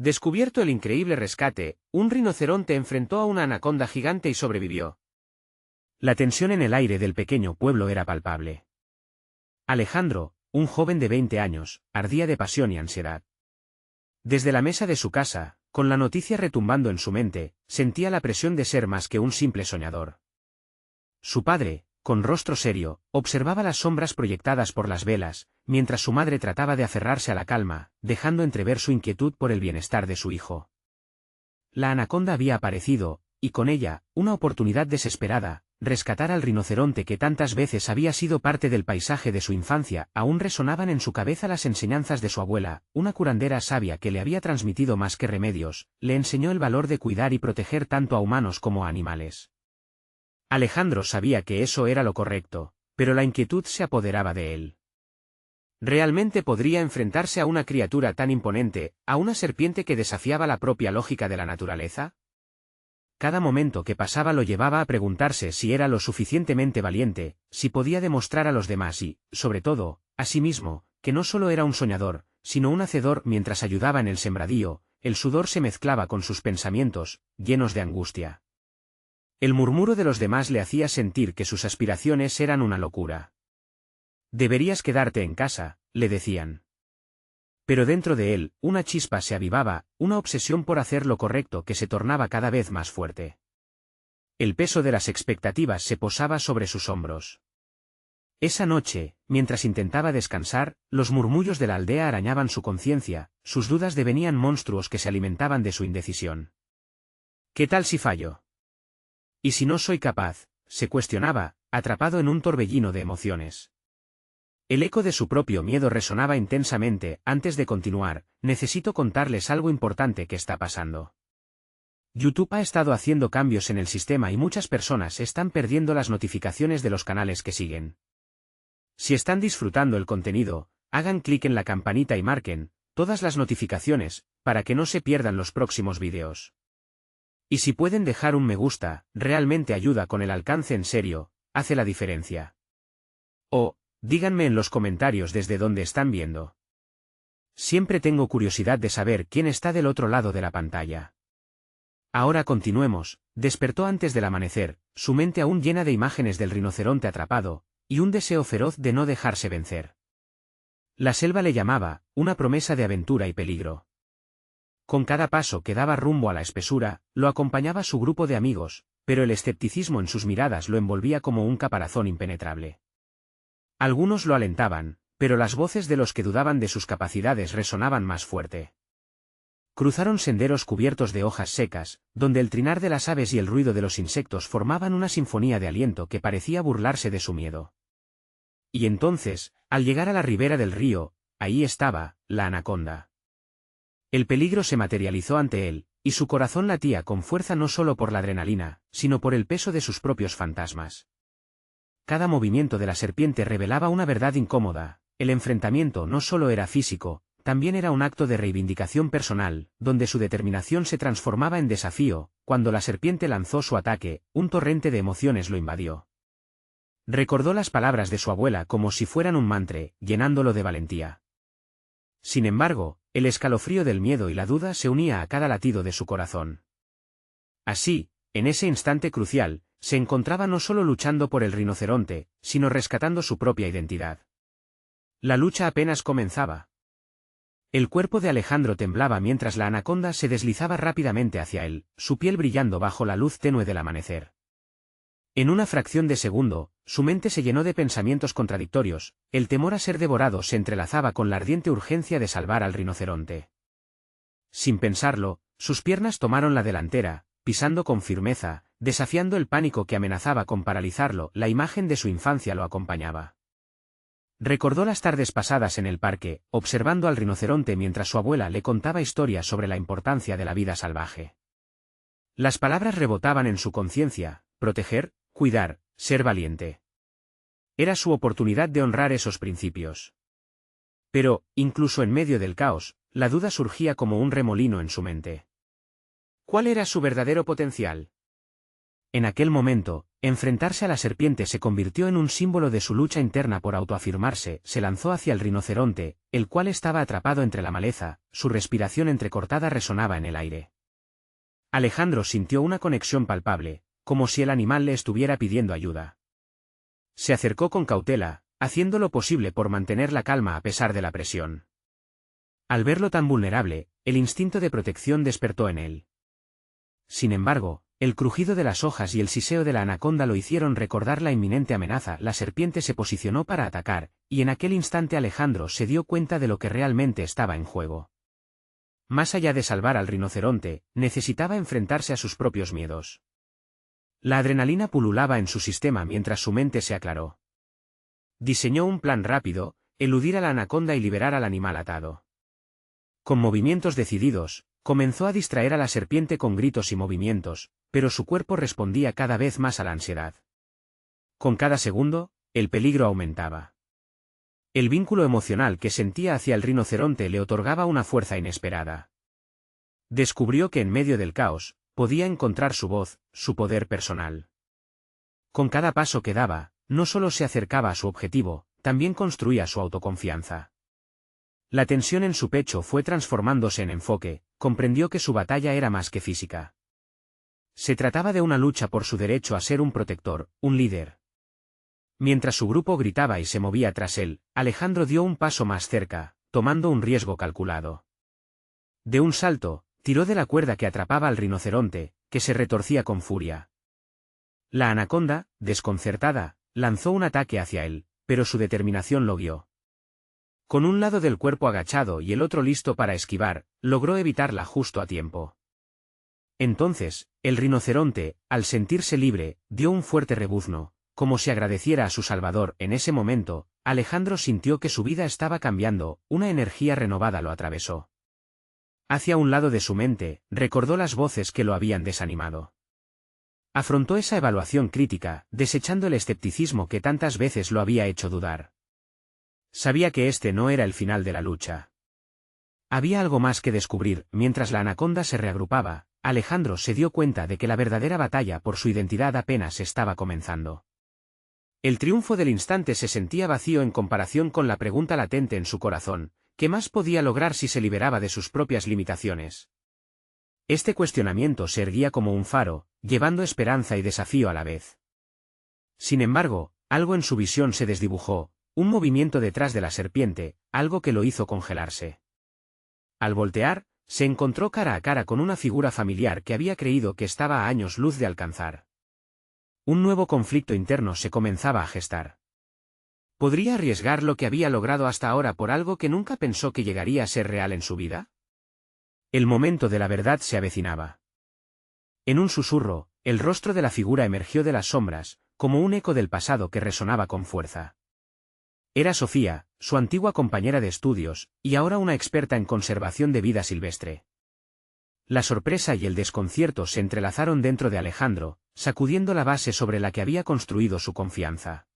Descubierto el increíble rescate, un rinoceronte enfrentó a una anaconda gigante y sobrevivió. La tensión en el aire del pequeño pueblo era palpable. Alejandro, un joven de 20 años, ardía de pasión y ansiedad. Desde la mesa de su casa, con la noticia retumbando en su mente, sentía la presión de ser más que un simple soñador. Su padre, con rostro serio, observaba las sombras proyectadas por las velas, mientras su madre trataba de aferrarse a la calma, dejando entrever su inquietud por el bienestar de su hijo. La anaconda había aparecido, y con ella, una oportunidad desesperada: rescatar al rinoceronte que tantas veces había sido parte del paisaje de su infancia. Aún resonaban en su cabeza las enseñanzas de su abuela, una curandera sabia que le había transmitido más que remedios, le enseñó el valor de cuidar y proteger tanto a humanos como a animales. Alejandro sabía que eso era lo correcto, pero la inquietud se apoderaba de él. ¿Realmente podría enfrentarse a una criatura tan imponente, a una serpiente que desafiaba la propia lógica de la naturaleza? Cada momento que pasaba lo llevaba a preguntarse si era lo suficientemente valiente, si podía demostrar a los demás y, sobre todo, a sí mismo, que no solo era un soñador, sino un hacedor. Mientras ayudaba en el sembradío, el sudor se mezclaba con sus pensamientos, llenos de angustia. El murmuro de los demás le hacía sentir que sus aspiraciones eran una locura. «Deberías quedarte en casa», le decían. Pero dentro de él, una chispa se avivaba, una obsesión por hacer lo correcto que se tornaba cada vez más fuerte. El peso de las expectativas se posaba sobre sus hombros. Esa noche, mientras intentaba descansar, los murmullos de la aldea arañaban su conciencia, sus dudas devenían monstruos que se alimentaban de su indecisión. ¿Qué tal si fallo? ¿Y si no soy capaz?, se cuestionaba, atrapado en un torbellino de emociones. El eco de su propio miedo resonaba intensamente. Antes de continuar, necesito contarles algo importante que está pasando. YouTube ha estado haciendo cambios en el sistema y muchas personas están perdiendo las notificaciones de los canales que siguen. Si están disfrutando el contenido, hagan clic en la campanita y marquen todas las notificaciones, para que no se pierdan los próximos vídeos. Y si pueden dejar un me gusta, realmente ayuda con el alcance. En serio, hace la diferencia. Díganme en los comentarios desde dónde están viendo. Siempre tengo curiosidad de saber quién está del otro lado de la pantalla. Ahora continuemos. Despertó antes del amanecer, su mente aún llena de imágenes del rinoceronte atrapado, y un deseo feroz de no dejarse vencer. La selva le llamaba, una promesa de aventura y peligro. Con cada paso que daba rumbo a la espesura, lo acompañaba su grupo de amigos, pero el escepticismo en sus miradas lo envolvía como un caparazón impenetrable. Algunos lo alentaban, pero las voces de los que dudaban de sus capacidades resonaban más fuerte. Cruzaron senderos cubiertos de hojas secas, donde el trinar de las aves y el ruido de los insectos formaban una sinfonía de aliento que parecía burlarse de su miedo. Y entonces, al llegar a la ribera del río, ahí estaba, la anaconda. El peligro se materializó ante él, y su corazón latía con fuerza no solo por la adrenalina, sino por el peso de sus propios fantasmas. Cada movimiento de la serpiente revelaba una verdad incómoda: el enfrentamiento no solo era físico, también era un acto de reivindicación personal, donde su determinación se transformaba en desafío. Cuando la serpiente lanzó su ataque, un torrente de emociones lo invadió. Recordó las palabras de su abuela como si fueran un mantra, llenándolo de valentía. Sin embargo, el escalofrío del miedo y la duda se unía a cada latido de su corazón. Así, en ese instante crucial, se encontraba no solo luchando por el rinoceronte, sino rescatando su propia identidad. La lucha apenas comenzaba. El cuerpo de Alejandro temblaba mientras la anaconda se deslizaba rápidamente hacia él, su piel brillando bajo la luz tenue del amanecer. En una fracción de segundo, su mente se llenó de pensamientos contradictorios. El temor a ser devorado se entrelazaba con la ardiente urgencia de salvar al rinoceronte. Sin pensarlo, sus piernas tomaron la delantera, pisando con firmeza, desafiando el pánico que amenazaba con paralizarlo. La imagen de su infancia lo acompañaba. Recordó las tardes pasadas en el parque, observando al rinoceronte mientras su abuela le contaba historias sobre la importancia de la vida salvaje. Las palabras rebotaban en su conciencia: proteger, cuidar, ser valiente. Era su oportunidad de honrar esos principios. Pero, incluso en medio del caos, la duda surgía como un remolino en su mente. ¿Cuál era su verdadero potencial? En aquel momento, Enfrentarse a la serpiente se convirtió en un símbolo de su lucha interna por autoafirmarse. Se lanzó hacia el rinoceronte, el cual estaba atrapado entre la maleza, su respiración entrecortada resonaba en el aire. Alejandro sintió una conexión palpable, como si el animal le estuviera pidiendo ayuda. Se acercó con cautela, haciendo lo posible por mantener la calma a pesar de la presión. Al verlo tan vulnerable, el instinto de protección despertó en él. Sin embargo, el crujido de las hojas y el siseo de la anaconda lo hicieron recordar la inminente amenaza. La serpiente se posicionó para atacar, y en aquel instante Alejandro se dio cuenta de lo que realmente estaba en juego. Más allá de salvar al rinoceronte, necesitaba enfrentarse a sus propios miedos. La adrenalina pululaba en su sistema mientras su mente se aclaró. Diseñó un plan rápido: eludir a la anaconda y liberar al animal atado. Con movimientos decididos, comenzó a distraer a la serpiente con gritos y movimientos, pero su cuerpo respondía cada vez más a la ansiedad. Con cada segundo, el peligro aumentaba. El vínculo emocional que sentía hacia el rinoceronte le otorgaba una fuerza inesperada. Descubrió que en medio del caos, podía encontrar su voz, su poder personal. Con cada paso que daba, no solo se acercaba a su objetivo, también construía su autoconfianza. La tensión en su pecho fue transformándose en enfoque, comprendió que su batalla era más que física. Se trataba de una lucha por su derecho a ser un protector, un líder. Mientras su grupo gritaba y se movía tras él, Alejandro dio un paso más cerca, tomando un riesgo calculado. De un salto, tiró de la cuerda que atrapaba al rinoceronte, que se retorcía con furia. La anaconda, desconcertada, lanzó un ataque hacia él, pero su determinación lo guió. Con un lado del cuerpo agachado y el otro listo para esquivar, logró evitarla justo a tiempo. Entonces, el rinoceronte, al sentirse libre, dio un fuerte rebuzno, como si agradeciera a su salvador. En ese momento, Alejandro sintió que su vida estaba cambiando, una energía renovada lo atravesó. Hacia un lado de su mente, recordó las voces que lo habían desanimado. Afrontó esa evaluación crítica, desechando el escepticismo que tantas veces lo había hecho dudar. Sabía que este no era el final de la lucha. Había algo más que descubrir. Mientras la anaconda se reagrupaba, Alejandro se dio cuenta de que la verdadera batalla por su identidad apenas estaba comenzando. El triunfo del instante se sentía vacío en comparación con la pregunta latente en su corazón: ¿qué más podía lograr si se liberaba de sus propias limitaciones? Este cuestionamiento se erguía como un faro, llevando esperanza y desafío a la vez. Sin embargo, algo en su visión se desdibujó. Un movimiento detrás de la serpiente, algo que lo hizo congelarse. Al voltear, se encontró cara a cara con una figura familiar que había creído que estaba a años luz de alcanzar. Un nuevo conflicto interno se comenzaba a gestar. ¿Podría arriesgar lo que había logrado hasta ahora por algo que nunca pensó que llegaría a ser real en su vida? El momento de la verdad se avecinaba. En un susurro, el rostro de la figura emergió de las sombras, como un eco del pasado que resonaba con fuerza. Era Sofía, su antigua compañera de estudios, y ahora una experta en conservación de vida silvestre. La sorpresa y el desconcierto se entrelazaron dentro de Alejandro, sacudiendo la base sobre la que había construido su confianza.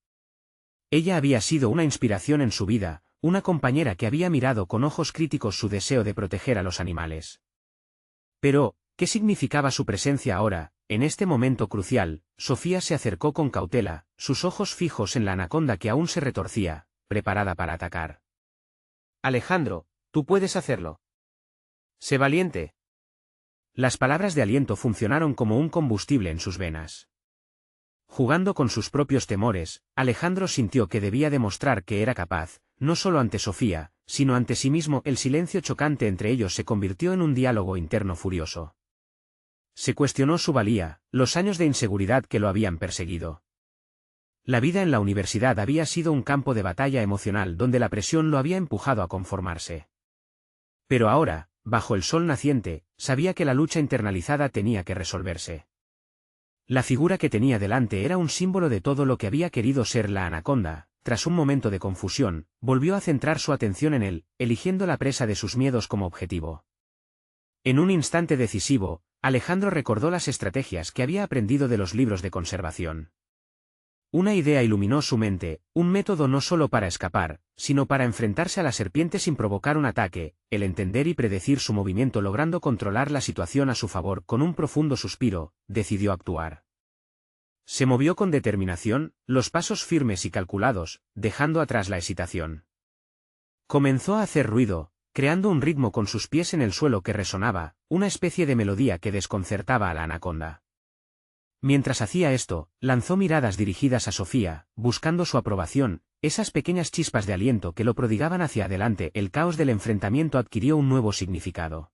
Ella había sido una inspiración en su vida, una compañera que había mirado con ojos críticos su deseo de proteger a los animales. Pero, ¿qué significaba su presencia ahora? En este momento crucial, Sofía se acercó con cautela, sus ojos fijos en la anaconda que aún se retorcía, preparada para atacar. Alejandro, tú puedes hacerlo. Sé valiente. Las palabras de aliento funcionaron como un combustible en sus venas. Jugando con sus propios temores, Alejandro sintió que debía demostrar que era capaz, no solo ante Sofía, sino ante sí mismo. El silencio chocante entre ellos se convirtió en un diálogo interno furioso. Se cuestionó su valía, los años de inseguridad que lo habían perseguido. La vida en la universidad había sido un campo de batalla emocional donde la presión lo había empujado a conformarse. Pero ahora, bajo el sol naciente, sabía que la lucha internalizada tenía que resolverse. La figura que tenía delante era un símbolo de todo lo que había querido ser la anaconda. Tras un momento de confusión, volvió a centrar su atención en él, eligiendo la presa de sus miedos como objetivo. En un instante decisivo, Alejandro recordó las estrategias que había aprendido de los libros de conservación. Una idea iluminó su mente, un método no solo para escapar, sino para enfrentarse a la serpiente sin provocar un ataque, el entender y predecir su movimiento logrando controlar la situación a su favor. Con un profundo suspiro, decidió actuar. Se movió con determinación, los pasos firmes y calculados, dejando atrás la hesitación. Comenzó a hacer ruido, creando un ritmo con sus pies en el suelo que resonaba, una especie de melodía que desconcertaba a la anaconda. Mientras hacía esto, lanzó miradas dirigidas a Sofía, buscando su aprobación, esas pequeñas chispas de aliento que lo prodigaban hacia adelante. El caos del enfrentamiento adquirió un nuevo significado.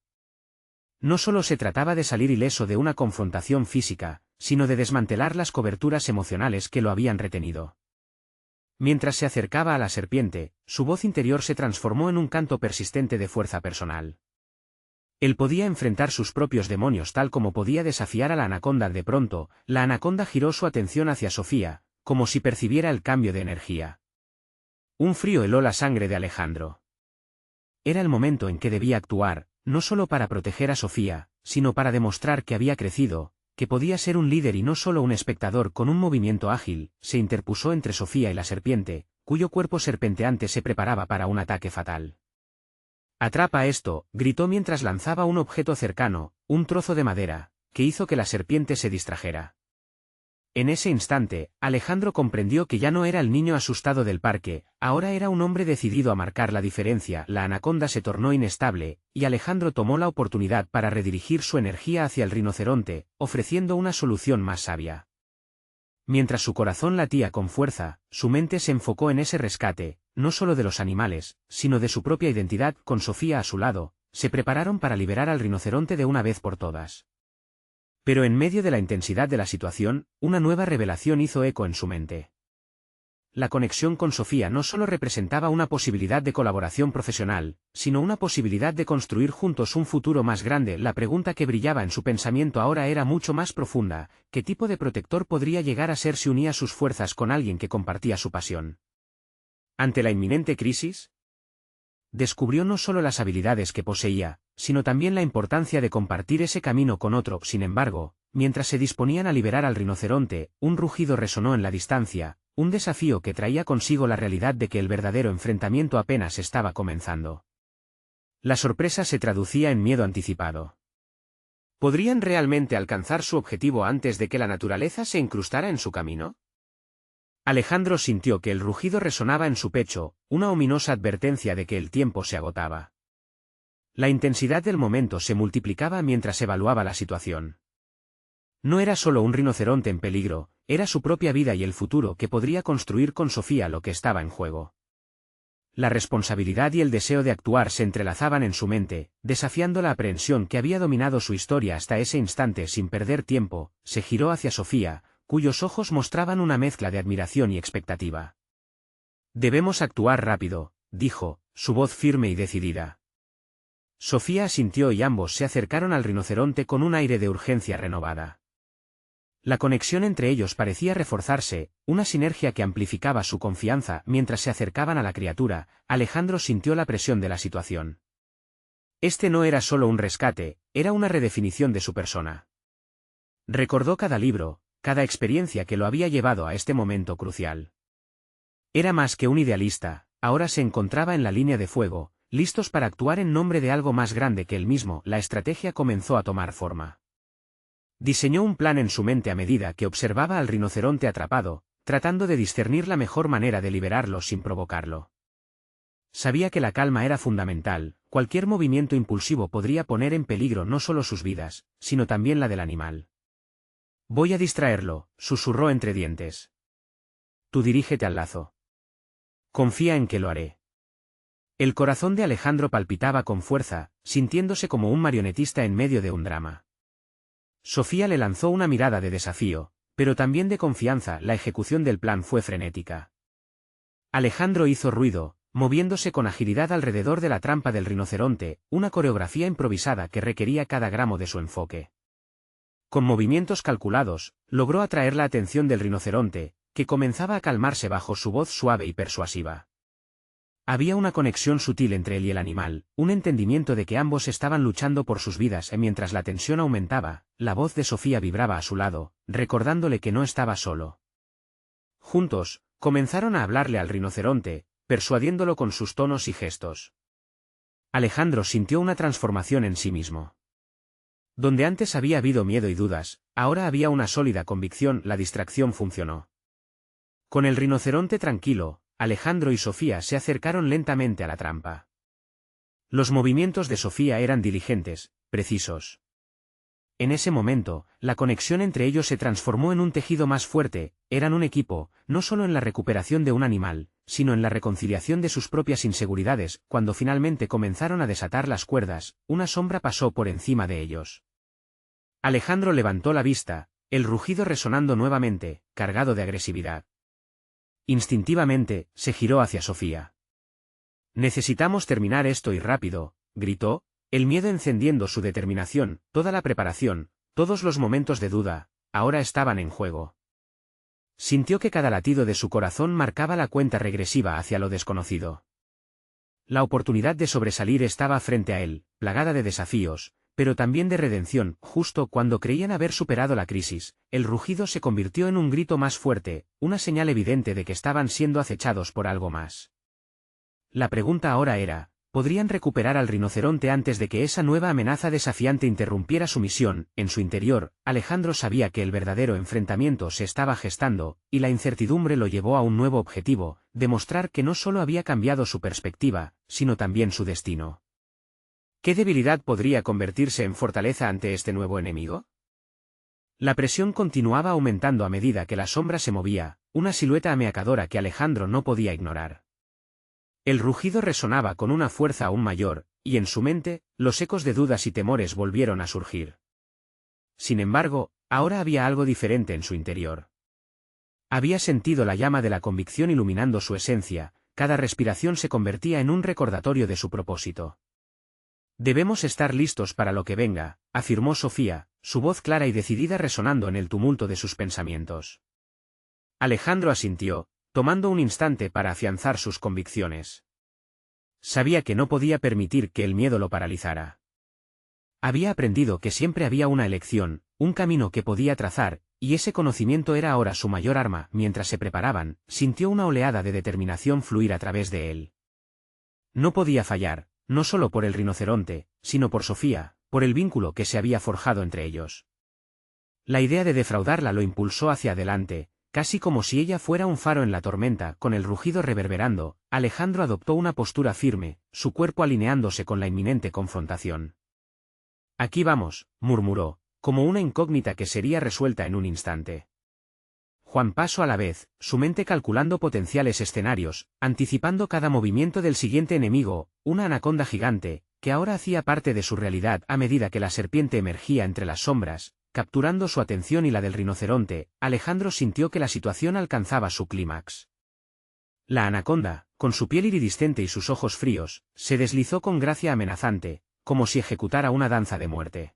No solo se trataba de salir ileso de una confrontación física, sino de desmantelar las coberturas emocionales que lo habían retenido. Mientras se acercaba a la serpiente, su voz interior se transformó en un canto persistente de fuerza personal. Él podía enfrentar sus propios demonios tal como podía desafiar a la anaconda. De pronto, la anaconda giró su atención hacia Sofía, como si percibiera el cambio de energía. Un frío heló la sangre de Alejandro. Era el momento en que debía actuar, no solo para proteger a Sofía, sino para demostrar que había crecido, que podía ser un líder y no solo un espectador. Con un movimiento ágil, se interpuso entre Sofía y la serpiente, cuyo cuerpo serpenteante se preparaba para un ataque fatal. «Atrapa esto», gritó mientras lanzaba un objeto cercano, un trozo de madera, que hizo que la serpiente se distrajera. En ese instante, Alejandro comprendió que ya no era el niño asustado del parque, ahora era un hombre decidido a marcar la diferencia. La anaconda se tornó inestable, y Alejandro tomó la oportunidad para redirigir su energía hacia el rinoceronte, ofreciendo una solución más sabia. Mientras su corazón latía con fuerza, su mente se enfocó en ese rescate, no solo de los animales, sino de su propia identidad. Con Sofía a su lado, se prepararon para liberar al rinoceronte de una vez por todas. Pero en medio de la intensidad de la situación, una nueva revelación hizo eco en su mente. La conexión con Sofía no solo representaba una posibilidad de colaboración profesional, sino una posibilidad de construir juntos un futuro más grande. La pregunta que brillaba en su pensamiento ahora era mucho más profunda: ¿qué tipo de protector podría llegar a ser si unía sus fuerzas con alguien que compartía su pasión? Ante la inminente crisis, descubrió no solo las habilidades que poseía, sino también la importancia de compartir ese camino con otro. Sin embargo, mientras se disponían a liberar al rinoceronte, un rugido resonó en la distancia, un desafío que traía consigo la realidad de que el verdadero enfrentamiento apenas estaba comenzando. La sorpresa se traducía en miedo anticipado. ¿Podrían realmente alcanzar su objetivo antes de que la naturaleza se incrustara en su camino? Alejandro sintió que el rugido resonaba en su pecho, una ominosa advertencia de que el tiempo se agotaba. La intensidad del momento se multiplicaba mientras evaluaba la situación. No era solo un rinoceronte en peligro, era su propia vida y el futuro que podría construir con Sofía lo que estaba en juego. La responsabilidad y el deseo de actuar se entrelazaban en su mente, desafiando la aprehensión que había dominado su historia hasta ese instante. Sin perder tiempo, se giró hacia Sofía, cuyos ojos mostraban una mezcla de admiración y expectativa. «Debemos actuar rápido», dijo, su voz firme y decidida. Sofía asintió y ambos se acercaron al rinoceronte con un aire de urgencia renovada. La conexión entre ellos parecía reforzarse, una sinergia que amplificaba su confianza. Mientras se acercaban a la criatura, Alejandro sintió la presión de la situación. Este no era solo un rescate, era una redefinición de su persona. Recordó cada libro, cada experiencia que lo había llevado a este momento crucial. Era más que un idealista, ahora se encontraba en la línea de fuego, listos para actuar en nombre de algo más grande que él mismo. La estrategia comenzó a tomar forma. Diseñó un plan en su mente a medida que observaba al rinoceronte atrapado, tratando de discernir la mejor manera de liberarlo sin provocarlo. Sabía que la calma era fundamental, cualquier movimiento impulsivo podría poner en peligro no solo sus vidas, sino también la del animal. «Voy a distraerlo», susurró entre dientes. «Tú dirígete al lazo. Confía en que lo haré». El corazón de Alejandro palpitaba con fuerza, sintiéndose como un marionetista en medio de un drama. Sofía le lanzó una mirada de desafío, pero también de confianza. La ejecución del plan fue frenética. Alejandro hizo ruido, moviéndose con agilidad alrededor de la trampa del rinoceronte, una coreografía improvisada que requería cada gramo de su enfoque. Con movimientos calculados, logró atraer la atención del rinoceronte, que comenzaba a calmarse bajo su voz suave y persuasiva. Había una conexión sutil entre él y el animal, un entendimiento de que ambos estaban luchando por sus vidas. Mientras la tensión aumentaba, la voz de Sofía vibraba a su lado, recordándole que no estaba solo. Juntos, comenzaron a hablarle al rinoceronte, persuadiéndolo con sus tonos y gestos. Alejandro sintió una transformación en sí mismo. Donde antes había habido miedo y dudas, ahora había una sólida convicción. La distracción funcionó. Con el rinoceronte tranquilo, Alejandro y Sofía se acercaron lentamente a la trampa. Los movimientos de Sofía eran diligentes, precisos. En ese momento, la conexión entre ellos se transformó en un tejido más fuerte. Eran un equipo, no solo en la recuperación de un animal, sino en la reconciliación de sus propias inseguridades. Cuando finalmente comenzaron a desatar las cuerdas, una sombra pasó por encima de ellos. Alejandro levantó la vista, el rugido resonando nuevamente, cargado de agresividad. Instintivamente, se giró hacia Sofía. «Necesitamos terminar esto y rápido», gritó, el miedo encendiendo su determinación. Toda la preparación, todos los momentos de duda, ahora estaban en juego. Sintió que cada latido de su corazón marcaba la cuenta regresiva hacia lo desconocido. La oportunidad de sobresalir estaba frente a él, plagada de desafíos, pero también de redención. Justo cuando creían haber superado la crisis, el rugido se convirtió en un grito más fuerte, una señal evidente de que estaban siendo acechados por algo más. La pregunta ahora era, ¿podrían recuperar al rinoceronte antes de que esa nueva amenaza desafiante interrumpiera su misión? En su interior, Alejandro sabía que el verdadero enfrentamiento se estaba gestando, y la incertidumbre lo llevó a un nuevo objetivo: demostrar que no solo había cambiado su perspectiva, sino también su destino. ¿Qué debilidad podría convertirse en fortaleza ante este nuevo enemigo? La presión continuaba aumentando a medida que la sombra se movía, una silueta ameacadora que Alejandro no podía ignorar. El rugido resonaba con una fuerza aún mayor, y en su mente, los ecos de dudas y temores volvieron a surgir. Sin embargo, ahora había algo diferente en su interior. Había sentido la llama de la convicción iluminando su esencia, cada respiración se convertía en un recordatorio de su propósito. «Debemos estar listos para lo que venga», afirmó Sofía, su voz clara y decidida resonando en el tumulto de sus pensamientos. Alejandro asintió, tomando un instante para afianzar sus convicciones. Sabía que no podía permitir que el miedo lo paralizara. Había aprendido que siempre había una elección, un camino que podía trazar, y ese conocimiento era ahora su mayor arma. Mientras se preparaban, sintió una oleada de determinación fluir a través de él. No podía fallar, no solo por el rinoceronte, sino por Sofía, por el vínculo que se había forjado entre ellos. La idea de defraudarla lo impulsó hacia adelante, casi como si ella fuera un faro en la tormenta. Con el rugido reverberando, Alejandro adoptó una postura firme, su cuerpo alineándose con la inminente confrontación. «Aquí vamos», murmuró, como una incógnita que sería resuelta en un instante. Juan paso a la vez, su mente calculando potenciales escenarios, anticipando cada movimiento del siguiente enemigo, una anaconda gigante, que ahora hacía parte de su realidad. A medida que la serpiente emergía entre las sombras, capturando su atención y la del rinoceronte, Alejandro sintió que la situación alcanzaba su clímax. La anaconda, con su piel iridiscente y sus ojos fríos, se deslizó con gracia amenazante, como si ejecutara una danza de muerte.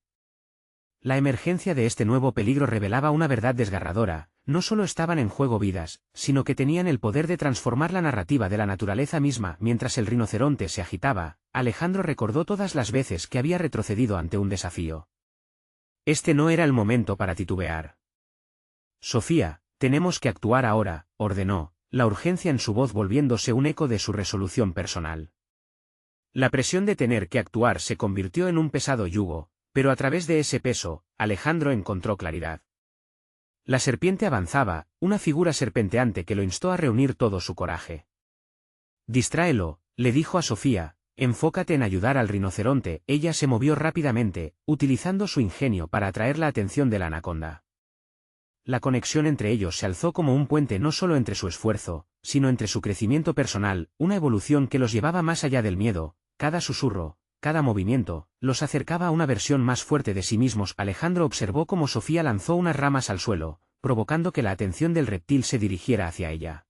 La emergencia de este nuevo peligro revelaba una verdad desgarradora: no solo estaban en juego vidas, sino que tenían el poder de transformar la narrativa de la naturaleza misma. Mientras el rinoceronte se agitaba, Alejandro recordó todas las veces que había retrocedido ante un desafío. Este no era el momento para titubear. «Sofía, tenemos que actuar ahora», ordenó, la urgencia en su voz volviéndose un eco de su resolución personal. La presión de tener que actuar se convirtió en un pesado yugo, pero a través de ese peso, Alejandro encontró claridad. La serpiente avanzaba, una figura serpenteante que lo instó a reunir todo su coraje. «Distráelo», le dijo a Sofía, «enfócate en ayudar al rinoceronte». Ella se movió rápidamente, utilizando su ingenio para atraer la atención de la anaconda. La conexión entre ellos se alzó como un puente, no solo entre su esfuerzo, sino entre su crecimiento personal, una evolución que los llevaba más allá del miedo. Cada susurro, cada movimiento, los acercaba a una versión más fuerte de sí mismos. Alejandro observó cómo Sofía lanzó unas ramas al suelo, provocando que la atención del reptil se dirigiera hacia ella.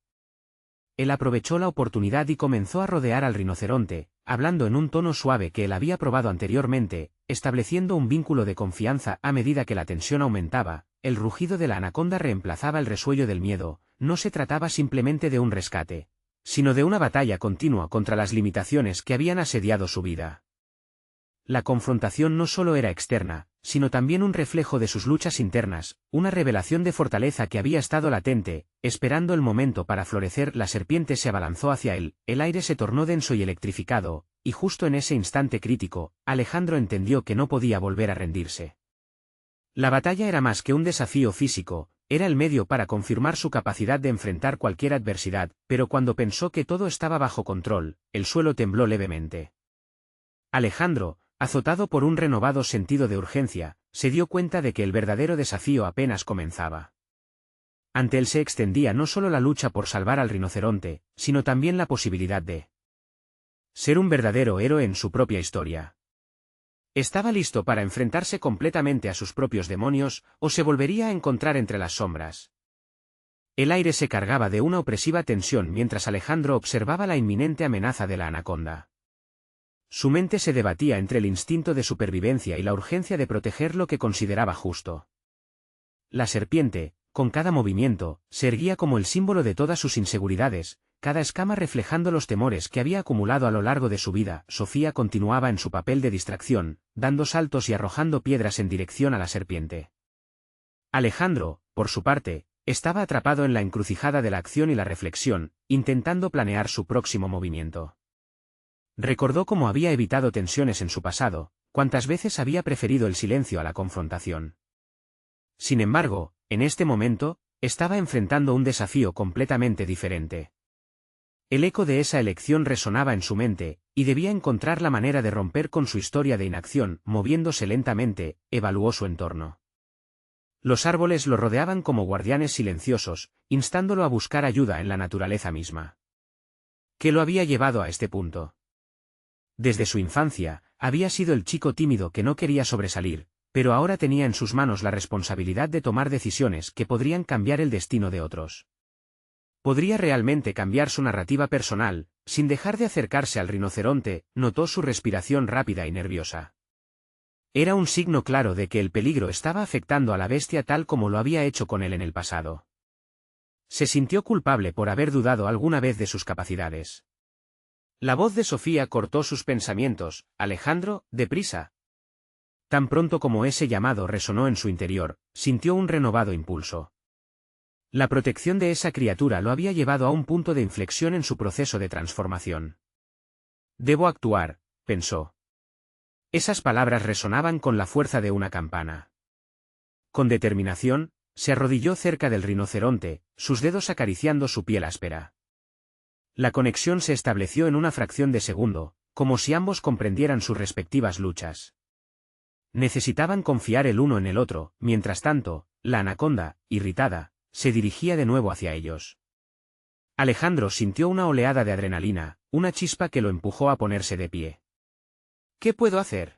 Él aprovechó la oportunidad y comenzó a rodear al rinoceronte, hablando en un tono suave que él había probado anteriormente, estableciendo un vínculo de confianza. A medida que la tensión aumentaba, el rugido de la anaconda reemplazaba el resuello del miedo. No se trataba simplemente de un rescate, sino de una batalla continua contra las limitaciones que habían asediado su vida. La confrontación no solo era externa, sino también un reflejo de sus luchas internas, una revelación de fortaleza que había estado latente, esperando el momento para florecer. La serpiente se abalanzó hacia él, el aire se tornó denso y electrificado, y justo en ese instante crítico, Alejandro entendió que no podía volver a rendirse. La batalla era más que un desafío físico, era el medio para confirmar su capacidad de enfrentar cualquier adversidad, pero cuando pensó que todo estaba bajo control, el suelo tembló levemente. Alejandro, azotado por un renovado sentido de urgencia, se dio cuenta de que el verdadero desafío apenas comenzaba. Ante él se extendía no solo la lucha por salvar al rinoceronte, sino también la posibilidad de ser un verdadero héroe en su propia historia. ¿Estaba listo para enfrentarse completamente a sus propios demonios, o se volvería a encontrar entre las sombras? El aire se cargaba de una opresiva tensión mientras Alejandro observaba la inminente amenaza de la anaconda. Su mente se debatía entre el instinto de supervivencia y la urgencia de proteger lo que consideraba justo. La serpiente, con cada movimiento, se erguía como el símbolo de todas sus inseguridades, cada escama reflejando los temores que había acumulado a lo largo de su vida. Sofía continuaba en su papel de distracción, dando saltos y arrojando piedras en dirección a la serpiente. Alejandro, por su parte, estaba atrapado en la encrucijada de la acción y la reflexión, intentando planear su próximo movimiento. Recordó cómo había evitado tensiones en su pasado, cuántas veces había preferido el silencio a la confrontación. Sin embargo, en este momento, estaba enfrentando un desafío completamente diferente. El eco de esa elección resonaba en su mente, y debía encontrar la manera de romper con su historia de inacción. Moviéndose lentamente, evaluó su entorno. Los árboles lo rodeaban como guardianes silenciosos, instándolo a buscar ayuda en la naturaleza misma. ¿Qué lo había llevado a este punto? Desde su infancia, había sido el chico tímido que no quería sobresalir, pero ahora tenía en sus manos la responsabilidad de tomar decisiones que podrían cambiar el destino de otros. Podría realmente cambiar su narrativa personal, sin dejar de acercarse al rinoceronte. Notó su respiración rápida y nerviosa. Era un signo claro de que el peligro estaba afectando a la bestia tal como lo había hecho con él en el pasado. Se sintió culpable por haber dudado alguna vez de sus capacidades. La voz de Sofía cortó sus pensamientos. Alejandro, deprisa. Tan pronto como ese llamado resonó en su interior, sintió un renovado impulso. La protección de esa criatura lo había llevado a un punto de inflexión en su proceso de transformación. Debo actuar, pensó. Esas palabras resonaban con la fuerza de una campana. Con determinación, se arrodilló cerca del rinoceronte, sus dedos acariciando su piel áspera. La conexión se estableció en una fracción de segundo, como si ambos comprendieran sus respectivas luchas. Necesitaban confiar el uno en el otro. Mientras tanto, la anaconda, irritada, se dirigía de nuevo hacia ellos. Alejandro sintió una oleada de adrenalina, una chispa que lo empujó a ponerse de pie. ¿Qué puedo hacer?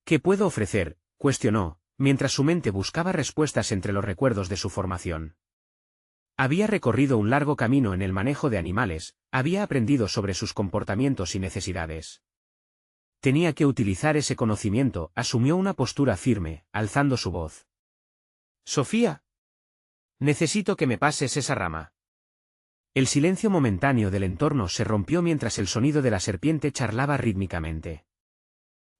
¿Qué puedo ofrecer?, cuestionó, mientras su mente buscaba respuestas entre los recuerdos de su formación. Había recorrido un largo camino en el manejo de animales, había aprendido sobre sus comportamientos y necesidades. Tenía que utilizar ese conocimiento. Asumió una postura firme, alzando su voz. Sofía. Necesito que me pases esa rama. El silencio momentáneo del entorno se rompió mientras el sonido de la serpiente charlaba rítmicamente.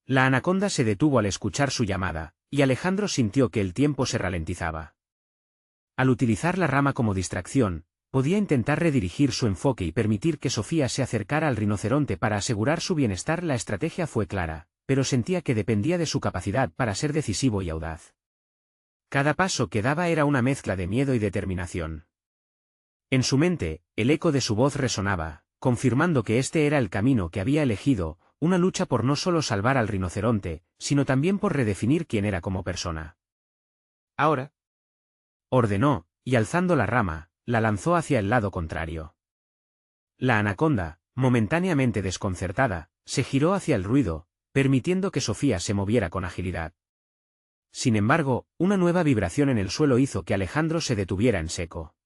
La anaconda se detuvo al escuchar su llamada, y Alejandro sintió que el tiempo se ralentizaba. Al utilizar la rama como distracción, podía intentar redirigir su enfoque y permitir que Sofía se acercara al rinoceronte para asegurar su bienestar. La estrategia fue clara, pero sentía que dependía de su capacidad para ser decisivo y audaz. Cada paso que daba era una mezcla de miedo y determinación. En su mente, el eco de su voz resonaba, confirmando que este era el camino que había elegido, una lucha por no solo salvar al rinoceronte, sino también por redefinir quién era como persona. Ahora, ordenó, y alzando la rama, la lanzó hacia el lado contrario. La anaconda, momentáneamente desconcertada, se giró hacia el ruido, permitiendo que Sofía se moviera con agilidad. Sin embargo, una nueva vibración en el suelo hizo que Alejandro se detuviera en seco.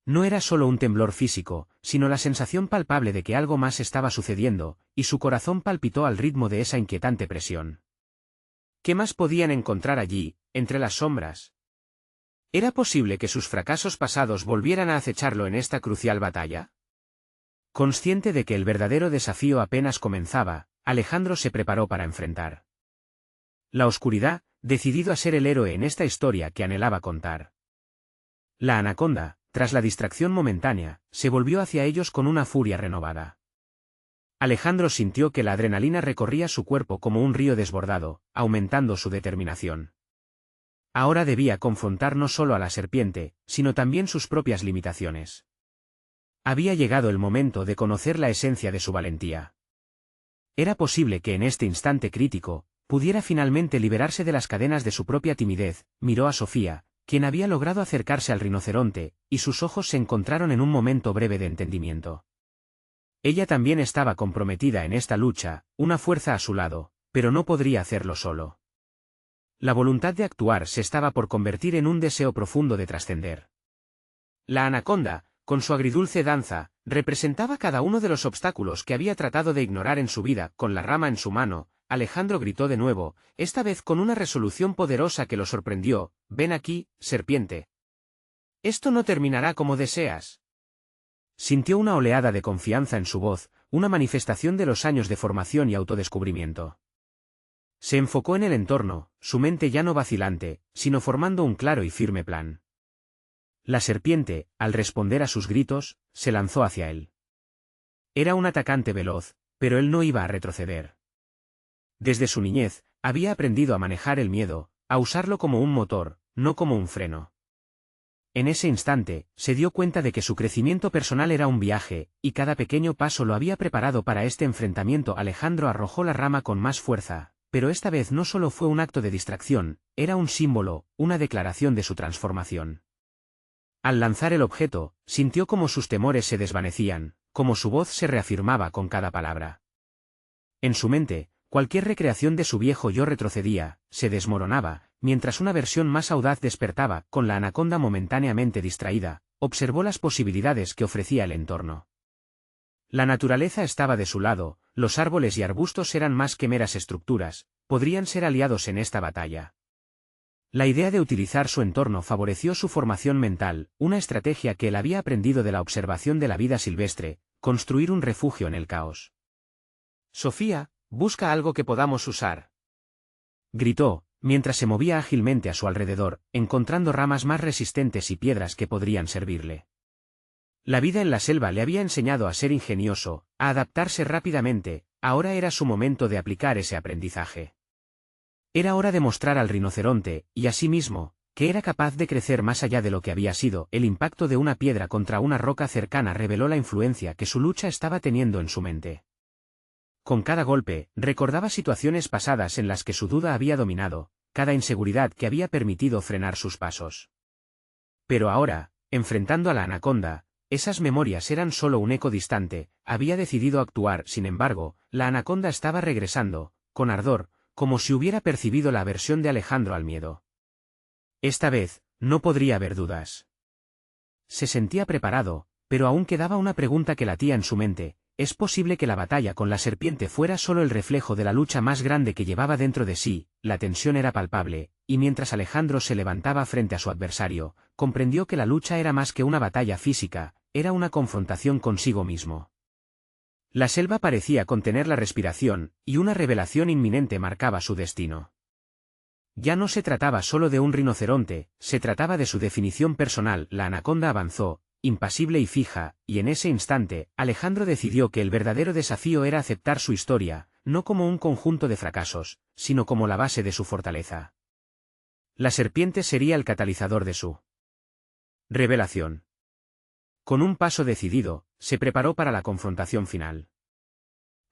No era solo un temblor físico, sino la sensación palpable de que algo más estaba sucediendo, y su corazón palpitó al ritmo de esa inquietante presión. ¿Qué más podían encontrar allí, entre las sombras? ¿Era posible que sus fracasos pasados volvieran a acecharlo en esta crucial batalla? Consciente de que el verdadero desafío apenas comenzaba, Alejandro se preparó para enfrentar La oscuridad, decidido a ser el héroe en esta historia que anhelaba contar. La anaconda, tras la distracción momentánea, se volvió hacia ellos con una furia renovada. Alejandro sintió que la adrenalina recorría su cuerpo como un río desbordado, aumentando su determinación. Ahora debía confrontar no solo a la serpiente, sino también sus propias limitaciones. Había llegado el momento de conocer la esencia de su valentía. Era posible que en este instante crítico, pudiera finalmente liberarse de las cadenas de su propia timidez. Miró a Sofía, quien había logrado acercarse al rinoceronte, y sus ojos se encontraron en un momento breve de entendimiento. Ella también estaba comprometida en esta lucha, una fuerza a su lado, pero no podría hacerlo solo. La voluntad de actuar se estaba por convertir en un deseo profundo de trascender. La anaconda, con su agridulce danza, representaba cada uno de los obstáculos que había tratado de ignorar en su vida. Con la rama en su mano, Alejandro gritó de nuevo, esta vez con una resolución poderosa que lo sorprendió: «Ven aquí, serpiente. Esto no terminará como deseas». Sintió una oleada de confianza en su voz, una manifestación de los años de formación y autodescubrimiento. Se enfocó en el entorno, su mente ya no vacilante, sino formando un claro y firme plan. La serpiente, al responder a sus gritos, se lanzó hacia él. Era un atacante veloz, pero él no iba a retroceder. Desde su niñez, había aprendido a manejar el miedo, a usarlo como un motor, no como un freno. En ese instante, se dio cuenta de que su crecimiento personal era un viaje, y cada pequeño paso lo había preparado para este enfrentamiento. Alejandro arrojó la rama con más fuerza, pero esta vez no solo fue un acto de distracción, era un símbolo, una declaración de su transformación. Al lanzar el objeto, sintió como sus temores se desvanecían, como su voz se reafirmaba con cada palabra. En su mente, cualquier recreación de su viejo yo retrocedía, se desmoronaba, mientras una versión más audaz despertaba. Con la anaconda momentáneamente distraída, observó las posibilidades que ofrecía el entorno. La naturaleza estaba de su lado, los árboles y arbustos eran más que meras estructuras, podrían ser aliados en esta batalla. La idea de utilizar su entorno favoreció su formación mental, una estrategia que él había aprendido de la observación de la vida silvestre: construir un refugio en el caos. «Sofía, busca algo que podamos usar», gritó, mientras se movía ágilmente a su alrededor, encontrando ramas más resistentes y piedras que podrían servirle. La vida en la selva le había enseñado a ser ingenioso, a adaptarse rápidamente. Ahora era su momento de aplicar ese aprendizaje. Era hora de mostrar al rinoceronte, y a sí mismo, que era capaz de crecer más allá de lo que había sido. El impacto de una piedra contra una roca cercana reveló la influencia que su lucha estaba teniendo en su mente. Con cada golpe, recordaba situaciones pasadas en las que su duda había dominado, cada inseguridad que había permitido frenar sus pasos. Pero ahora, enfrentando a la anaconda, esas memorias eran solo un eco distante. Había decidido actuar. Sin embargo, la anaconda estaba regresando, con ardor, como si hubiera percibido la aversión de Alejandro al miedo. Esta vez, no podría haber dudas. Se sentía preparado, pero aún quedaba una pregunta que latía en su mente: ¿es posible que la batalla con la serpiente fuera solo el reflejo de la lucha más grande que llevaba dentro de sí? La tensión era palpable, y mientras Alejandro se levantaba frente a su adversario, comprendió que la lucha era más que una batalla física, era una confrontación consigo mismo. La selva parecía contener la respiración, y una revelación inminente marcaba su destino. Ya no se trataba solo de un rinoceronte, se trataba de su definición personal. La anaconda avanzó, impasible y fija, y en ese instante, Alejandro decidió que el verdadero desafío era aceptar su historia, no como un conjunto de fracasos, sino como la base de su fortaleza. La serpiente sería el catalizador de su revelación. Con un paso decidido, se preparó para la confrontación final.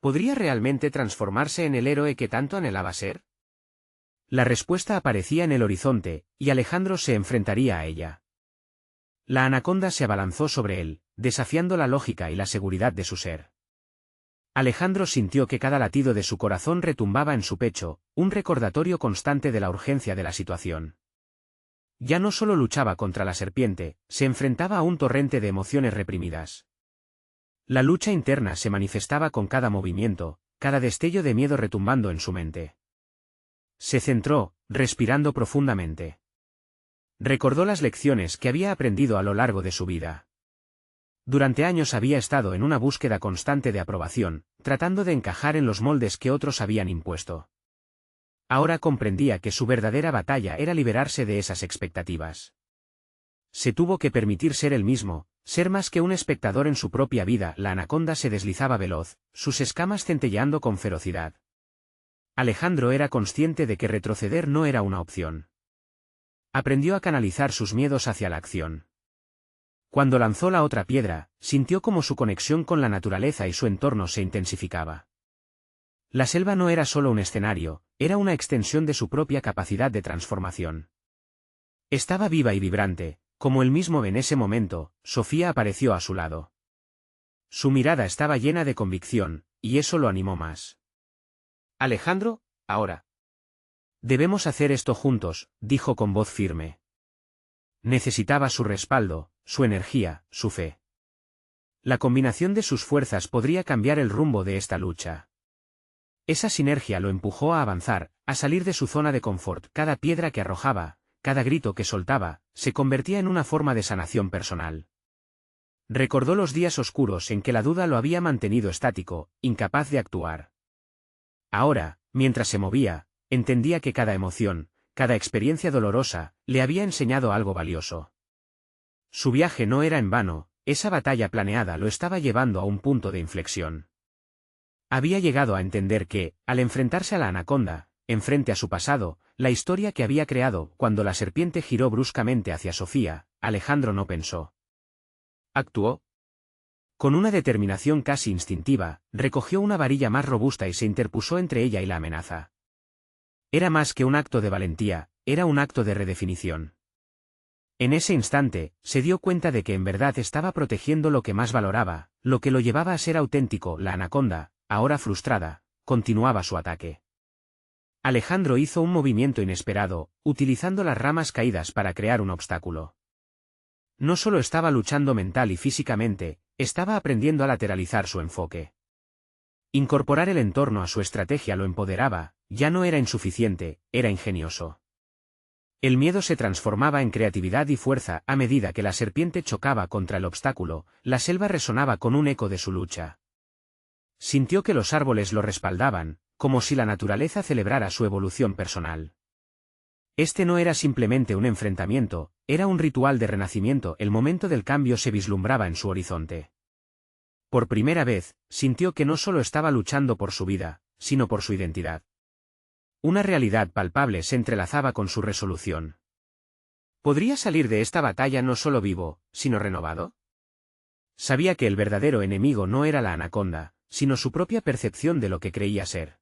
¿Podría realmente transformarse en el héroe que tanto anhelaba ser? La respuesta aparecía en el horizonte, y Alejandro se enfrentaría a ella. La anaconda se abalanzó sobre él, desafiando la lógica y la seguridad de su ser. Alejandro sintió que cada latido de su corazón retumbaba en su pecho, un recordatorio constante de la urgencia de la situación. Ya no solo luchaba contra la serpiente, se enfrentaba a un torrente de emociones reprimidas. La lucha interna se manifestaba con cada movimiento, cada destello de miedo retumbando en su mente. Se centró, respirando profundamente. Recordó las lecciones que había aprendido a lo largo de su vida. Durante años había estado en una búsqueda constante de aprobación, tratando de encajar en los moldes que otros habían impuesto. Ahora comprendía que su verdadera batalla era liberarse de esas expectativas. Se tuvo que permitir ser el mismo, ser más que un espectador en su propia vida. La anaconda se deslizaba veloz, sus escamas centelleando con ferocidad. Alejandro era consciente de que retroceder no era una opción. Aprendió a canalizar sus miedos hacia la acción. Cuando lanzó la otra piedra, sintió como su conexión con la naturaleza y su entorno se intensificaba. La selva no era solo un escenario, era una extensión de su propia capacidad de transformación. Estaba viva y vibrante, como él mismo. En ese momento, Sofía apareció a su lado. Su mirada estaba llena de convicción, y eso lo animó más. Alejandro, ahora. Debemos hacer esto juntos, dijo con voz firme. Necesitaba su respaldo, su energía, su fe. La combinación de sus fuerzas podría cambiar el rumbo de esta lucha. Esa sinergia lo empujó a avanzar, a salir de su zona de confort. Cada piedra que arrojaba, cada grito que soltaba, se convertía en una forma de sanación personal. Recordó los días oscuros en que la duda lo había mantenido estático, incapaz de actuar. Ahora, mientras se movía, entendía que cada emoción, cada experiencia dolorosa, le había enseñado algo valioso. Su viaje no era en vano, esa batalla planeada lo estaba llevando a un punto de inflexión. Había llegado a entender que, al enfrentarse a la anaconda, enfrente a su pasado, la historia que había creado. Cuando la serpiente giró bruscamente hacia Sofía, Alejandro no pensó. Actuó. Con una determinación casi instintiva, recogió una varilla más robusta y se interpuso entre ella y la amenaza. Era más que un acto de valentía, era un acto de redefinición. En ese instante, se dio cuenta de que en verdad estaba protegiendo lo que más valoraba, lo que lo llevaba a ser auténtico. La anaconda, ahora frustrada, continuaba su ataque. Alejandro hizo un movimiento inesperado, utilizando las ramas caídas para crear un obstáculo. No solo estaba luchando mental y físicamente, estaba aprendiendo a lateralizar su enfoque. Incorporar el entorno a su estrategia lo empoderaba, ya no era insuficiente, era ingenioso. El miedo se transformaba en creatividad y fuerza. A medida que la serpiente chocaba contra el obstáculo, la selva resonaba con un eco de su lucha. Sintió que los árboles lo respaldaban, como si la naturaleza celebrara su evolución personal. Este no era simplemente un enfrentamiento, era un ritual de renacimiento. El momento del cambio se vislumbraba en su horizonte. Por primera vez, sintió que no solo estaba luchando por su vida, sino por su identidad. Una realidad palpable se entrelazaba con su resolución. ¿Podría salir de esta batalla no solo vivo, sino renovado? Sabía que el verdadero enemigo no era la anaconda, sino su propia percepción de lo que creía ser.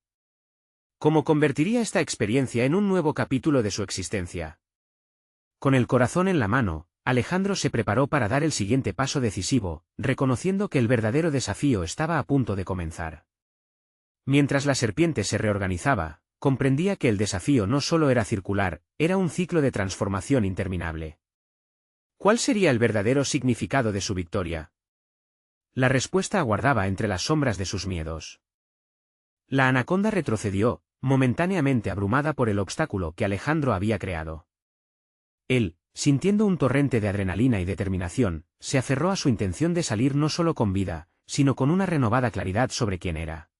¿Cómo convertiría esta experiencia en un nuevo capítulo de su existencia? Con el corazón en la mano, Alejandro se preparó para dar el siguiente paso decisivo, reconociendo que el verdadero desafío estaba a punto de comenzar. Mientras la serpiente se reorganizaba, comprendía que el desafío no solo era circular, era un ciclo de transformación interminable. ¿Cuál sería el verdadero significado de su victoria? La respuesta aguardaba entre las sombras de sus miedos. La anaconda retrocedió, momentáneamente abrumada por el obstáculo que Alejandro había creado. Él, sintiendo un torrente de adrenalina y determinación, se aferró a su intención de salir no solo con vida, sino con una renovada claridad sobre quién era.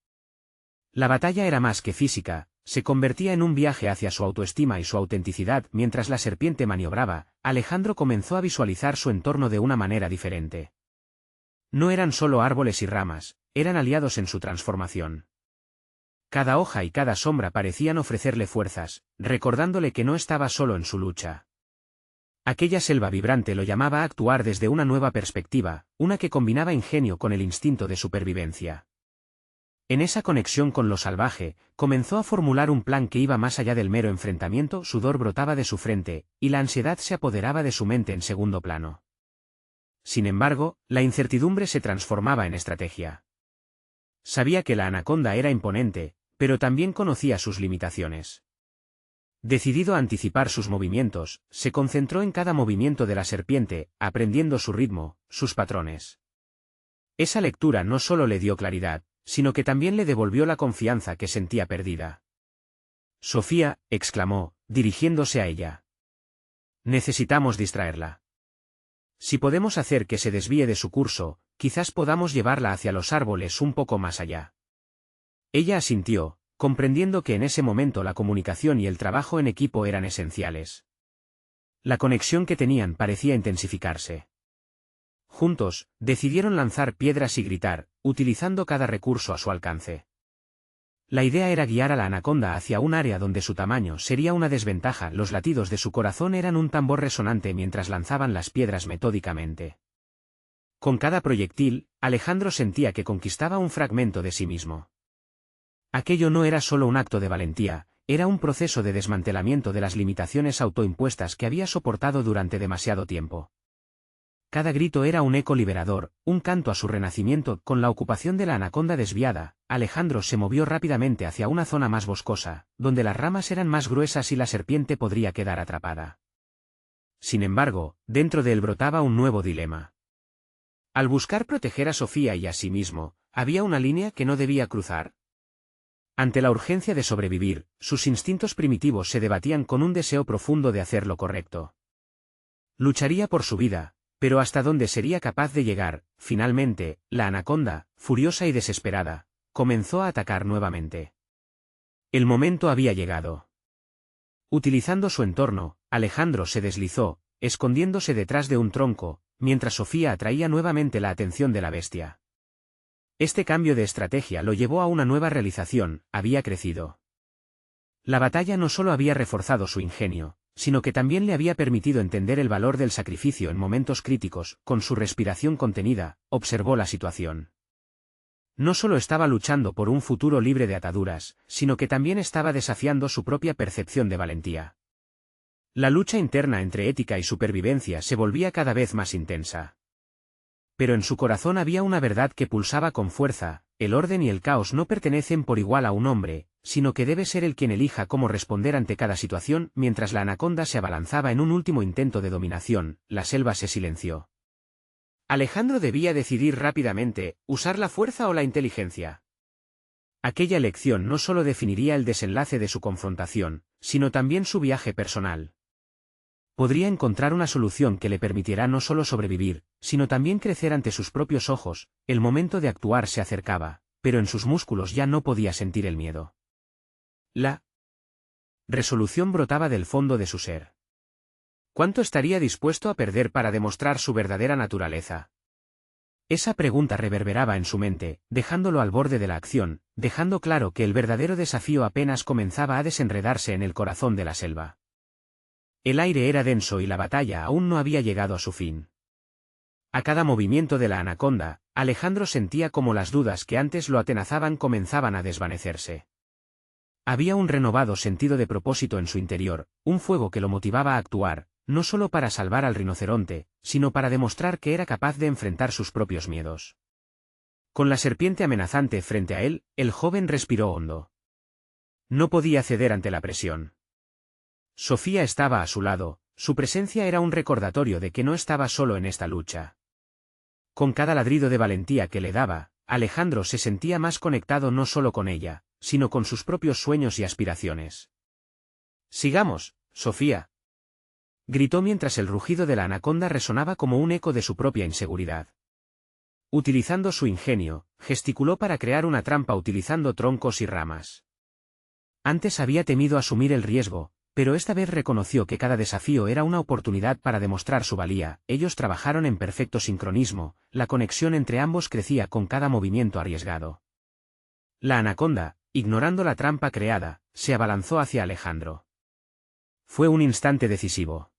La batalla era más que física, se convertía en un viaje hacia su autoestima y su autenticidad. Mientras la serpiente maniobraba, Alejandro comenzó a visualizar su entorno de una manera diferente. No eran solo árboles y ramas, eran aliados en su transformación. Cada hoja y cada sombra parecían ofrecerle fuerzas, recordándole que no estaba solo en su lucha. Aquella selva vibrante lo llamaba a actuar desde una nueva perspectiva, una que combinaba ingenio con el instinto de supervivencia. En esa conexión con lo salvaje, comenzó a formular un plan que iba más allá del mero enfrentamiento. Sudor brotaba de su frente, y la ansiedad se apoderaba de su mente en segundo plano. Sin embargo, la incertidumbre se transformaba en estrategia. Sabía que la anaconda era imponente, pero también conocía sus limitaciones. Decidido a anticipar sus movimientos, se concentró en cada movimiento de la serpiente, aprendiendo su ritmo, sus patrones. Esa lectura no solo le dio claridad, sino que también le devolvió la confianza que sentía perdida. Sofía, exclamó, dirigiéndose a ella. Necesitamos distraerla. Si podemos hacer que se desvíe de su curso, quizás podamos llevarla hacia los árboles un poco más allá. Ella asintió, comprendiendo que en ese momento la comunicación y el trabajo en equipo eran esenciales. La conexión que tenían parecía intensificarse. Juntos, decidieron lanzar piedras y gritar, utilizando cada recurso a su alcance. La idea era guiar a la anaconda hacia un área donde su tamaño sería una desventaja. Los latidos de su corazón eran un tambor resonante mientras lanzaban las piedras metódicamente. Con cada proyectil, Alejandro sentía que conquistaba un fragmento de sí mismo. Aquello no era solo un acto de valentía, era un proceso de desmantelamiento de las limitaciones autoimpuestas que había soportado durante demasiado tiempo. Cada grito era un eco liberador, un canto a su renacimiento. Con la ocupación de la anaconda desviada, Alejandro se movió rápidamente hacia una zona más boscosa, donde las ramas eran más gruesas y la serpiente podría quedar atrapada. Sin embargo, dentro de él brotaba un nuevo dilema. Al buscar proteger a Sofía y a sí mismo, había una línea que no debía cruzar. Ante la urgencia de sobrevivir, sus instintos primitivos se debatían con un deseo profundo de hacer lo correcto. Lucharía por su vida, pero ¿hasta dónde sería capaz de llegar? Finalmente, la anaconda, furiosa y desesperada, comenzó a atacar nuevamente. El momento había llegado. Utilizando su entorno, Alejandro se deslizó, escondiéndose detrás de un tronco, mientras Sofía atraía nuevamente la atención de la bestia. Este cambio de estrategia lo llevó a una nueva realización: había crecido. La batalla no solo había reforzado su ingenio, sino que también le había permitido entender el valor del sacrificio en momentos críticos. Con su respiración contenida, observó la situación. No solo estaba luchando por un futuro libre de ataduras, sino que también estaba desafiando su propia percepción de valentía. La lucha interna entre ética y supervivencia se volvía cada vez más intensa. Pero en su corazón había una verdad que pulsaba con fuerza: el orden y el caos no pertenecen por igual a un hombre, sino que debe ser él quien elija cómo responder ante cada situación. Mientras la anaconda se abalanzaba en un último intento de dominación, la selva se silenció. Alejandro debía decidir rápidamente: usar la fuerza o la inteligencia. Aquella elección no solo definiría el desenlace de su confrontación, sino también su viaje personal. Podría encontrar una solución que le permitiera no solo sobrevivir, sino también crecer ante sus propios ojos. El momento de actuar se acercaba, pero en sus músculos ya no podía sentir el miedo. La resolución brotaba del fondo de su ser. ¿Cuánto estaría dispuesto a perder para demostrar su verdadera naturaleza? Esa pregunta reverberaba en su mente, dejándolo al borde de la acción, dejando claro que el verdadero desafío apenas comenzaba a desenredarse en el corazón de la selva. El aire era denso y la batalla aún no había llegado a su fin. A cada movimiento de la anaconda, Alejandro sentía como las dudas que antes lo atenazaban comenzaban a desvanecerse. Había un renovado sentido de propósito en su interior, un fuego que lo motivaba a actuar, no solo para salvar al rinoceronte, sino para demostrar que era capaz de enfrentar sus propios miedos. Con la serpiente amenazante frente a él, el joven respiró hondo. No podía ceder ante la presión. Sofía estaba a su lado, su presencia era un recordatorio de que no estaba solo en esta lucha. Con cada ladrido de valentía que le daba, Alejandro se sentía más conectado no solo con ella, sino con sus propios sueños y aspiraciones. «Sigamos, Sofía», gritó mientras el rugido de la anaconda resonaba como un eco de su propia inseguridad. Utilizando su ingenio, gesticuló para crear una trampa utilizando troncos y ramas. Antes había temido asumir el riesgo, pero esta vez reconoció que cada desafío era una oportunidad para demostrar su valía. Ellos trabajaron en perfecto sincronismo, la conexión entre ambos crecía con cada movimiento arriesgado. La anaconda, ignorando la trampa creada, se abalanzó hacia Alejandro. Fue un instante decisivo.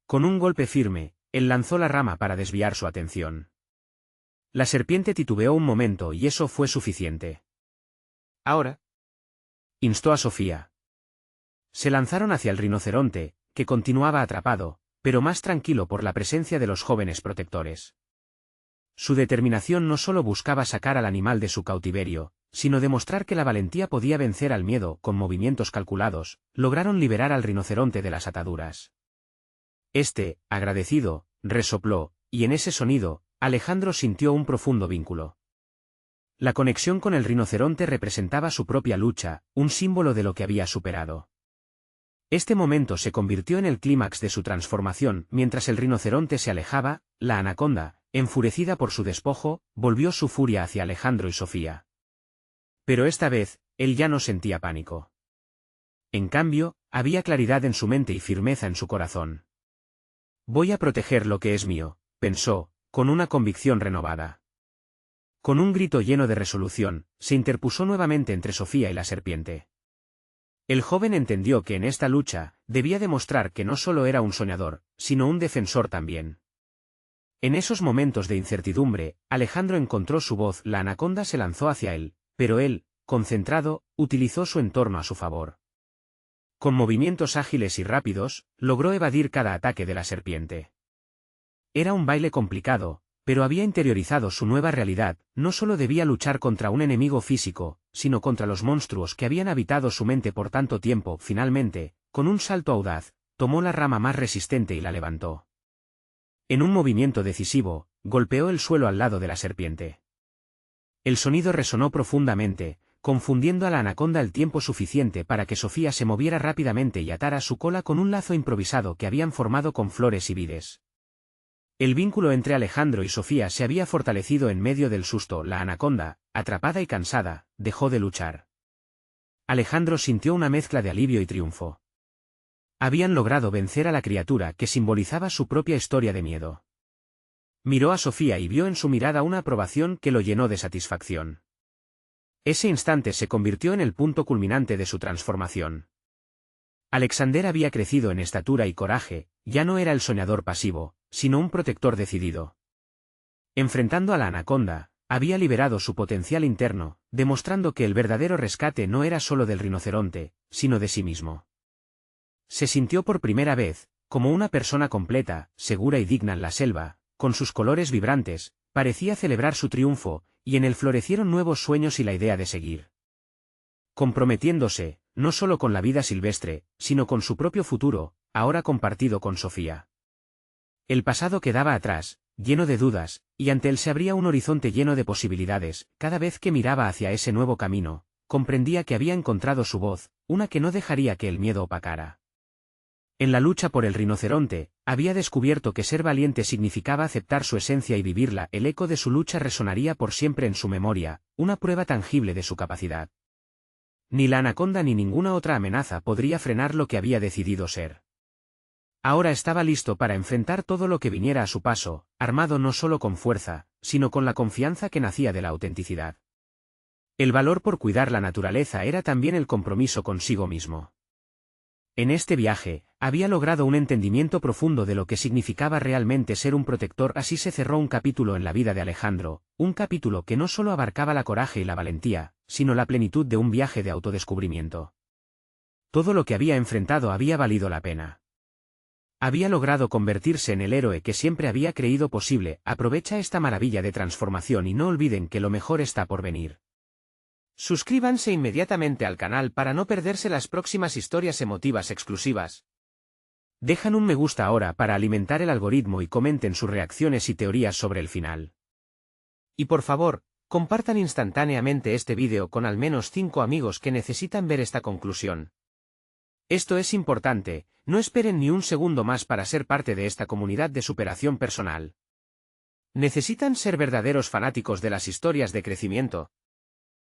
Con un golpe firme, él lanzó la rama para desviar su atención. La serpiente titubeó un momento y eso fue suficiente. «Ahora», instó a Sofía. Se lanzaron hacia el rinoceronte, que continuaba atrapado, pero más tranquilo por la presencia de los jóvenes protectores. Su determinación no solo buscaba sacar al animal de su cautiverio, sino demostrar que la valentía podía vencer al miedo. Con movimientos calculados, lograron liberar al rinoceronte de las ataduras. Este, agradecido, resopló, y en ese sonido, Alejandro sintió un profundo vínculo. La conexión con el rinoceronte representaba su propia lucha, un símbolo de lo que había superado. Este momento se convirtió en el clímax de su transformación. Mientras el rinoceronte se alejaba, la anaconda, enfurecida por su despojo, volvió su furia hacia Alejandro y Sofía. Pero esta vez, él ya no sentía pánico. En cambio, había claridad en su mente y firmeza en su corazón. Voy a proteger lo que es mío, pensó, con una convicción renovada. Con un grito lleno de resolución, se interpuso nuevamente entre Sofía y la serpiente. El joven entendió que en esta lucha, debía demostrar que no solo era un soñador, sino un defensor también. En esos momentos de incertidumbre, Alejandro encontró su voz, la anaconda se lanzó hacia él, pero él, concentrado, utilizó su entorno a su favor. Con movimientos ágiles y rápidos, logró evadir cada ataque de la serpiente. Era un baile complicado, pero había interiorizado su nueva realidad, no solo debía luchar contra un enemigo físico, sino contra los monstruos que habían habitado su mente por tanto tiempo. Finalmente, con un salto audaz, tomó la rama más resistente y la levantó. En un movimiento decisivo, golpeó el suelo al lado de la serpiente. El sonido resonó profundamente, confundiendo a la anaconda el tiempo suficiente para que Sofía se moviera rápidamente y atara su cola con un lazo improvisado que habían formado con flores y vides. El vínculo entre Alejandro y Sofía se había fortalecido en medio del susto. La anaconda, atrapada y cansada, dejó de luchar. Alejandro sintió una mezcla de alivio y triunfo. Habían logrado vencer a la criatura que simbolizaba su propia historia de miedo. Miró a Sofía y vio en su mirada una aprobación que lo llenó de satisfacción. Ese instante se convirtió en el punto culminante de su transformación. Alexander había crecido en estatura y coraje, ya no era el soñador pasivo, sino un protector decidido. Enfrentando a la anaconda, había liberado su potencial interno, demostrando que el verdadero rescate no era solo del rinoceronte, sino de sí mismo. Se sintió por primera vez, como una persona completa, segura y digna en la selva, con sus colores vibrantes, parecía celebrar su triunfo, y en él florecieron nuevos sueños y la idea de seguir. Comprometiéndose, no solo con la vida silvestre, sino con su propio futuro, ahora compartido con Sofía. El pasado quedaba atrás, lleno de dudas, y ante él se abría un horizonte lleno de posibilidades. Cada vez que miraba hacia ese nuevo camino, comprendía que había encontrado su voz, una que no dejaría que el miedo opacara. En la lucha por el rinoceronte, había descubierto que ser valiente significaba aceptar su esencia y vivirla. El eco de su lucha resonaría por siempre en su memoria, una prueba tangible de su capacidad. Ni la anaconda ni ninguna otra amenaza podría frenar lo que había decidido ser. Ahora estaba listo para enfrentar todo lo que viniera a su paso, armado no solo con fuerza, sino con la confianza que nacía de la autenticidad. El valor por cuidar la naturaleza era también el compromiso consigo mismo. En este viaje, había logrado un entendimiento profundo de lo que significaba realmente ser un protector. Así se cerró un capítulo en la vida de Alejandro, un capítulo que no solo abarcaba la coraje y la valentía, sino la plenitud de un viaje de autodescubrimiento. Todo lo que había enfrentado había valido la pena. Había logrado convertirse en el héroe que siempre había creído posible. Aprovecha esta maravilla de transformación y no olviden que lo mejor está por venir. Suscríbanse inmediatamente al canal para no perderse las próximas historias emotivas exclusivas. Dejan un me gusta ahora para alimentar el algoritmo y comenten sus reacciones y teorías sobre el final. Y por favor, compartan instantáneamente este vídeo con al menos 5 amigos que necesitan ver esta conclusión. Esto es importante, no esperen ni un segundo más para ser parte de esta comunidad de superación personal. ¿Necesitan ser verdaderos fanáticos de las historias de crecimiento?